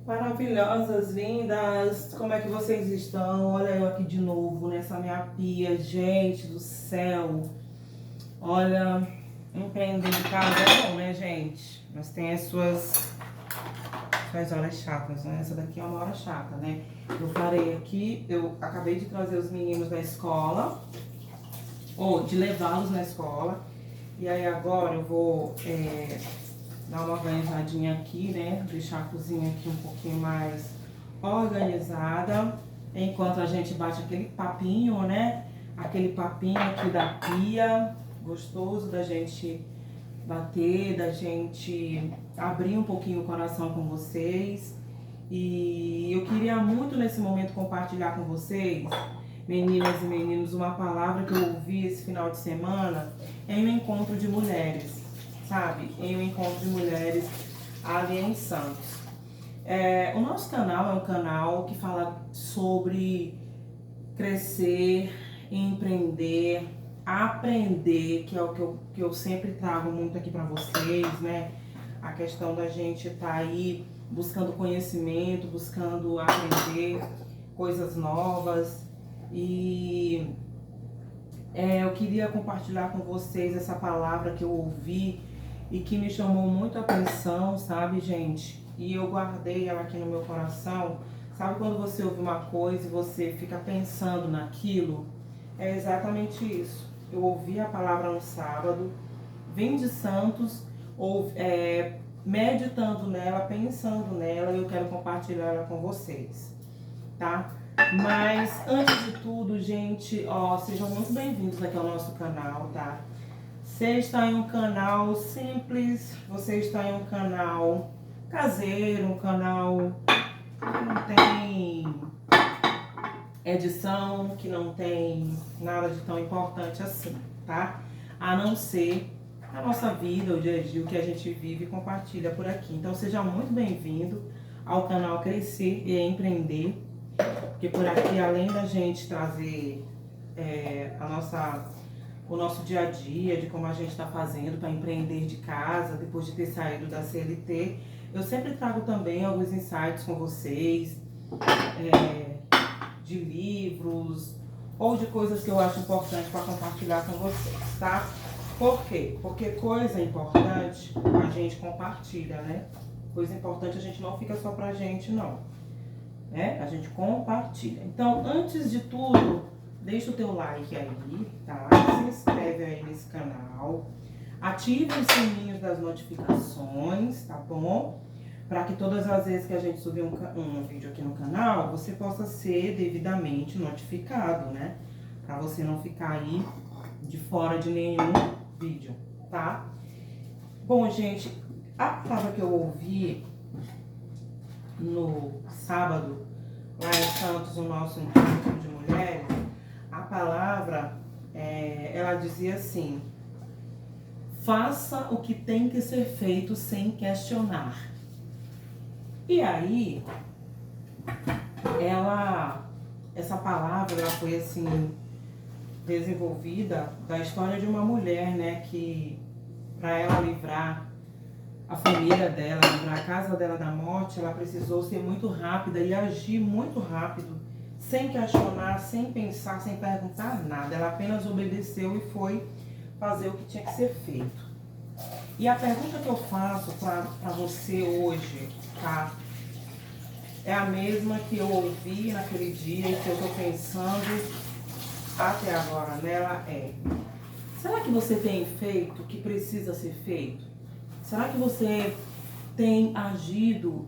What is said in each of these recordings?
Maravilhosas, lindas, como é que vocês estão? Olha eu aqui de novo nessa minha pia, gente do céu. Olha, empreender de casa é bom, né, gente? Mas tem suas horas chatas, né? Essa daqui é uma hora chata, né? Eu parei aqui, eu acabei de trazer os meninos da escola, ou de levá-los na escola. E aí agora eu vou dar uma organizadinha aqui, né? Deixar a cozinha aqui um pouquinho mais organizada. Enquanto a gente bate aquele papinho, né? Aquele papinho aqui da pia. Gostoso da gente bater, da gente abrir um pouquinho o coração com vocês. E eu queria muito nesse momento compartilhar com vocês, meninas e meninos, uma palavra que eu ouvi esse final de semana em um encontro de mulheres, sabe? Em um encontro de mulheres ali em Santos. O nosso canal é um canal que fala sobre crescer, empreender, aprender, que é o que eu sempre trago muito aqui pra vocês, né? A questão da gente tá aí buscando conhecimento, buscando aprender coisas novas. E eu queria compartilhar com vocês essa palavra que eu ouvi e que me chamou muito a atenção, sabe, gente? E eu guardei ela aqui no meu coração. Sabe quando você ouve uma coisa e você fica pensando naquilo? É exatamente isso. Eu ouvi a palavra no sábado, vim de Santos, meditando nela, pensando nela, e eu quero compartilhar ela com vocês, tá? Mas antes de tudo, gente, sejam muito bem-vindos aqui ao nosso canal, tá? Você está em um canal simples, você está em um canal caseiro, um canal que não tem edição, que não tem nada de tão importante assim, tá? A não ser a nossa vida, o dia a dia, o que a gente vive e compartilha por aqui. Então seja muito bem-vindo ao canal Crescer e Empreender, porque por aqui, além da gente trazer o nosso dia a dia, de como a gente está fazendo para empreender de casa, depois de ter saído da CLT, eu sempre trago também alguns insights com vocês, de livros ou de coisas que eu acho importante para compartilhar com vocês, tá? Por quê? Porque coisa importante a gente compartilha, né? Coisa importante a gente não fica só pra gente, não, né? A gente compartilha. Então, antes de tudo, deixa o teu like aí, tá? Se inscreve aí nesse canal, ativa os sininhos das notificações, tá bom? Para que todas as vezes que a gente subir um vídeo aqui no canal, você possa ser devidamente notificado, né? Para você não ficar aí de fora de nenhum vídeo, tá? Bom, gente, a palavra que eu ouvi no sábado, lá em Santos, o nosso encontro de mulheres, a palavra, ela dizia assim: faça o que tem que ser feito sem questionar. E aí, essa palavra, ela foi assim, desenvolvida da história de uma mulher, né, que para ela livrar a família dela, livrar a casa dela da morte, ela precisou ser muito rápida e agir muito rápido, sem questionar, sem pensar, sem perguntar nada. Ela apenas obedeceu e foi fazer o que tinha que ser feito. E a pergunta que eu faço para você hoje, tá? É a mesma que eu ouvi naquele dia e que eu tô pensando até agora nela será que você tem feito o que precisa ser feito? Será que você tem agido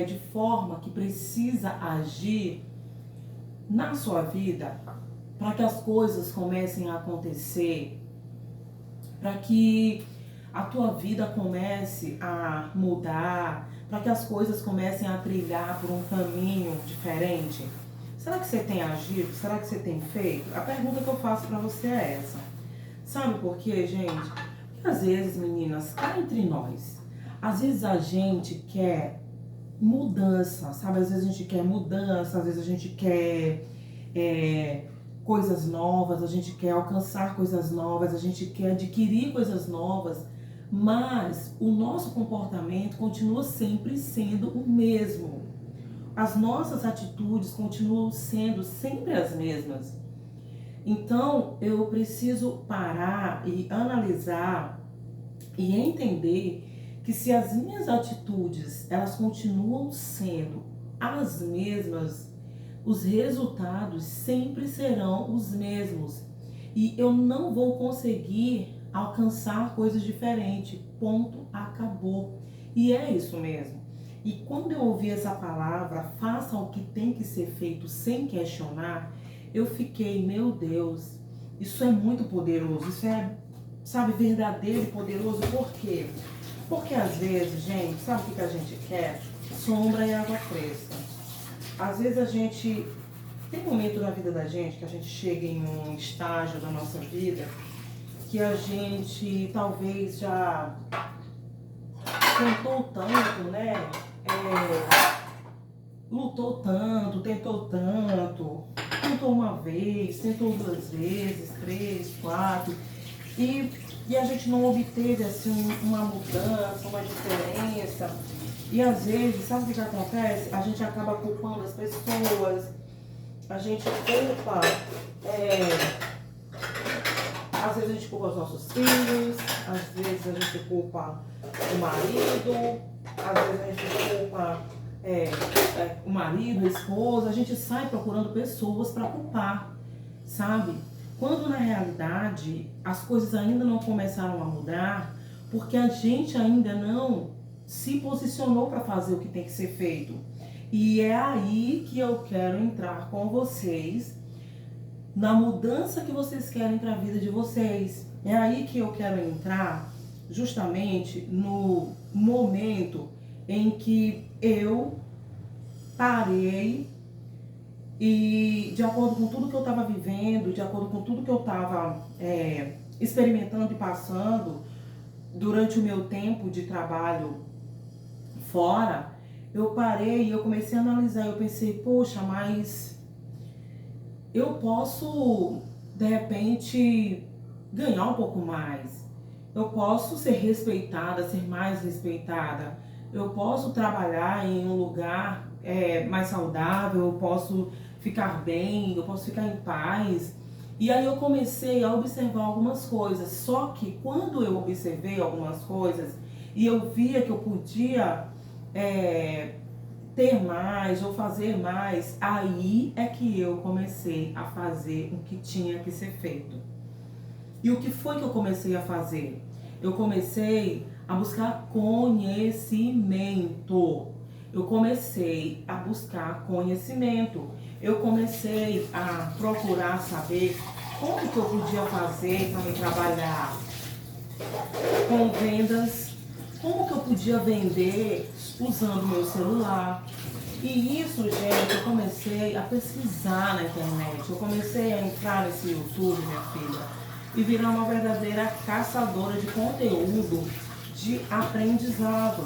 de forma que precisa agir na sua vida para que as coisas comecem a acontecer, para que a tua vida comece a mudar, para que as coisas comecem a trilhar por um caminho diferente? Será que você tem agido? Será que você tem feito? A pergunta que eu faço para você é essa. Sabe por quê, gente? Porque às vezes, meninas, cá entre nós, às vezes a gente quer mudança, sabe? Às vezes a gente quer mudança, às vezes a gente quer coisas novas, a gente quer alcançar coisas novas, a gente quer adquirir coisas novas, mas o nosso comportamento continua sempre sendo o mesmo. As nossas atitudes continuam sendo sempre as mesmas. Então, eu preciso parar e analisar e entender que se as minhas atitudes, elas continuam sendo as mesmas, os resultados sempre serão os mesmos. E eu não vou conseguir alcançar coisas diferentes. Ponto, acabou. E é isso mesmo. E quando eu ouvi essa palavra, faça o que tem que ser feito sem questionar, eu fiquei, meu Deus, isso é muito poderoso, isso é, sabe, verdadeiro e poderoso. Por quê? Porque às vezes, gente, sabe o que a gente quer? Sombra e água fresca. Às vezes a gente, tem momento na vida da gente que a gente chega em um estágio da nossa vida que a gente talvez já tentou tanto, né? Lutou tanto, tentou uma vez, tentou 2 vezes, 3, 4, e a gente não obteve assim uma mudança, uma diferença. E às vezes, sabe o que acontece? A gente acaba culpando as pessoas, a gente culpa, às vezes a gente culpa os nossos filhos, às vezes a gente culpa o marido, às vezes a gente culpa o marido, a esposa, a gente sai procurando pessoas para culpar, sabe? Quando na realidade as coisas ainda não começaram a mudar, porque a gente ainda não se posicionou para fazer o que tem que ser feito. E é aí que eu quero entrar com vocês, na mudança que vocês querem para a vida de vocês. É aí que eu quero entrar justamente no momento em que eu parei e, de acordo com tudo que eu estava vivendo, de acordo com tudo que eu estava experimentando e passando durante o meu tempo de trabalho fora, eu parei e eu comecei a analisar. Eu pensei, poxa, mas eu posso, de repente, ganhar um pouco mais. Eu posso ser respeitada, ser mais respeitada. Eu posso trabalhar em um lugar mais saudável, eu posso ficar bem, eu posso ficar em paz. E aí eu comecei a observar algumas coisas. Só que quando eu observei algumas coisas e eu via que eu podia ter mais ou fazer mais, aí é que eu comecei a fazer o que tinha que ser feito. E o que foi que eu comecei a fazer? Eu comecei a buscar conhecimento. Eu comecei a buscar conhecimento. Eu comecei a procurar saber como que eu podia fazer para me trabalhar com vendas, como que eu podia vender usando meu celular. E isso, gente, eu comecei a pesquisar na internet. Eu comecei a entrar nesse YouTube, minha filha, e virar uma verdadeira caçadora de conteúdo, de aprendizado.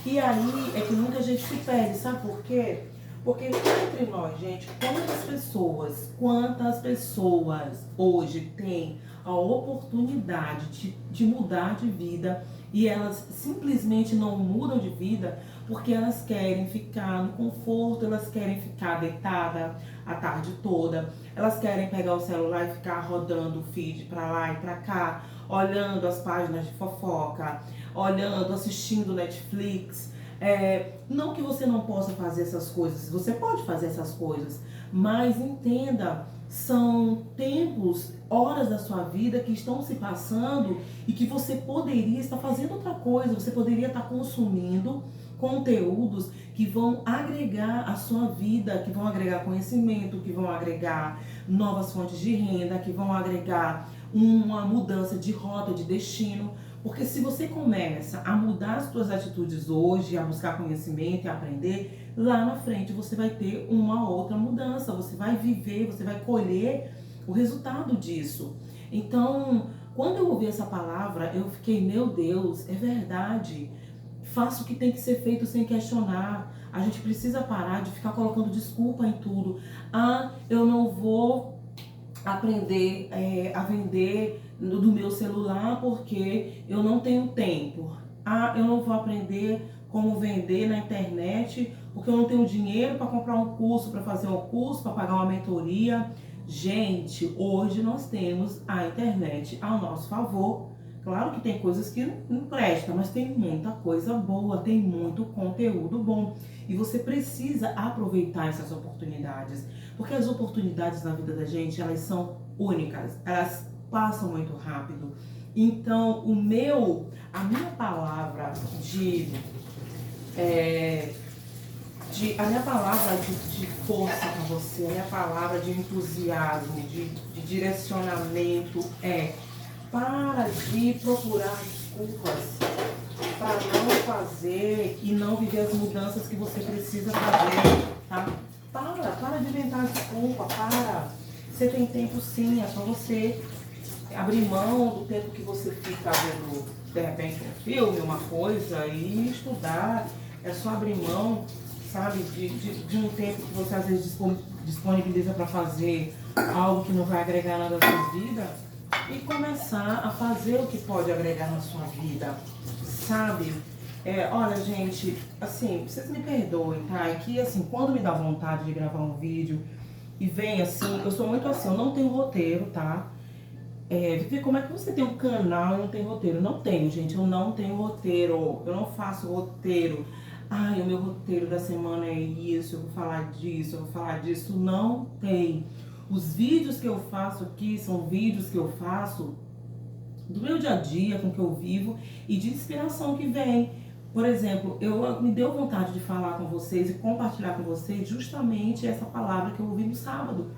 E aí é que muita gente se perde, sabe por quê? Porque entre nós, gente, quantas pessoas hoje têm a oportunidade de mudar de vida e elas simplesmente não mudam de vida porque elas querem ficar no conforto, elas querem ficar deitada a tarde toda, elas querem pegar o celular e ficar rodando o feed pra lá e pra cá, olhando as páginas de fofoca, olhando, assistindo Netflix. Não que você não possa fazer essas coisas, você pode fazer essas coisas, mas entenda, são tempos, horas da sua vida que estão se passando e que você poderia estar fazendo outra coisa, você poderia estar consumindo conteúdos que vão agregar a sua vida, que vão agregar conhecimento, que vão agregar novas fontes de renda, que vão agregar uma mudança de rota, de destino. Porque se você começa a mudar as suas atitudes hoje, a buscar conhecimento e aprender, lá na frente você vai ter uma outra mudança, você vai viver, você vai colher o resultado disso. Então, quando eu ouvi essa palavra, eu fiquei, meu Deus, é verdade. Faça o que tem que ser feito sem questionar. A gente precisa parar de ficar colocando desculpa em tudo. Ah, eu não vou aprender a vender do meu celular porque eu não tenho tempo. Ah, eu não vou aprender como vender na internet porque eu não tenho dinheiro para comprar um curso, para fazer um curso, para pagar uma mentoria. Gente, hoje nós temos a internet ao nosso favor. Claro que tem coisas que não prestam, mas tem muita coisa boa, tem muito conteúdo bom. E você precisa aproveitar essas oportunidades, porque as oportunidades na vida da gente, elas são únicas, elas passam muito rápido. Então, a minha palavra a minha palavra de força para você, a minha palavra de entusiasmo, de direcionamento para de procurar desculpas para não fazer e não viver as mudanças que você precisa fazer, tá? Para de inventar desculpa, para. Você tem tempo sim, é só você abrir mão do tempo que você fica vendo, de repente, um filme, uma coisa, e estudar. É só abrir mão, sabe, de um tempo que você às vezes disponibiliza para fazer algo que não vai agregar nada na sua vida e começar a fazer o que pode agregar na sua vida, sabe? Olha, gente, assim, vocês me perdoem, tá? É que, assim, quando me dá vontade de gravar um vídeo e vem assim, eu sou muito assim, eu não tenho roteiro, tá? Vivi, como é que você tem um canal e não tem roteiro? Não tenho, gente, eu não tenho roteiro, eu não faço roteiro. Ai, o meu roteiro da semana é isso, eu vou falar disso, eu vou falar disso. Não tem. Os vídeos que eu faço aqui são vídeos que eu faço do meu dia a dia, com o que eu vivo e de inspiração que vem. Por exemplo, me deu vontade de falar com vocês e compartilhar com vocês justamente essa palavra que eu ouvi no sábado.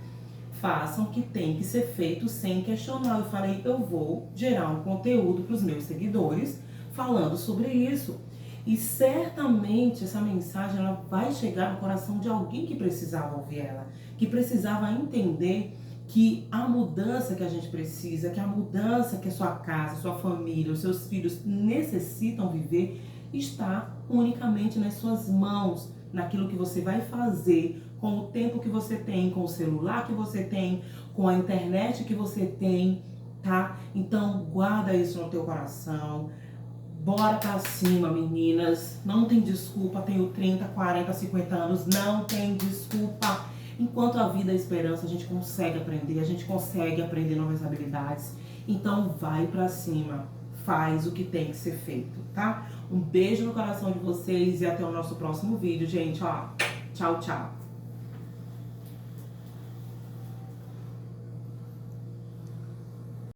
Façam o que tem que ser feito sem questionar. Eu falei, eu vou gerar um conteúdo para os meus seguidores falando sobre isso. E certamente essa mensagem ela vai chegar no coração de alguém que precisava ouvir ela, que precisava entender que a mudança que a gente precisa, que a mudança que a sua casa, sua família, os seus filhos necessitam viver, está unicamente nas suas mãos, naquilo que você vai fazer, com o tempo que você tem, com o celular que você tem, com a internet que você tem, tá? Então guarda isso no teu coração. Bora pra cima, meninas. Não tem desculpa, tenho 30, 40, 50 anos, não tem desculpa. Enquanto a vida é esperança, a gente consegue aprender novas habilidades. Então vai pra cima, faz o que tem que ser feito, tá? Um beijo no coração de vocês e até o nosso próximo vídeo, gente, ó. Tchau, tchau.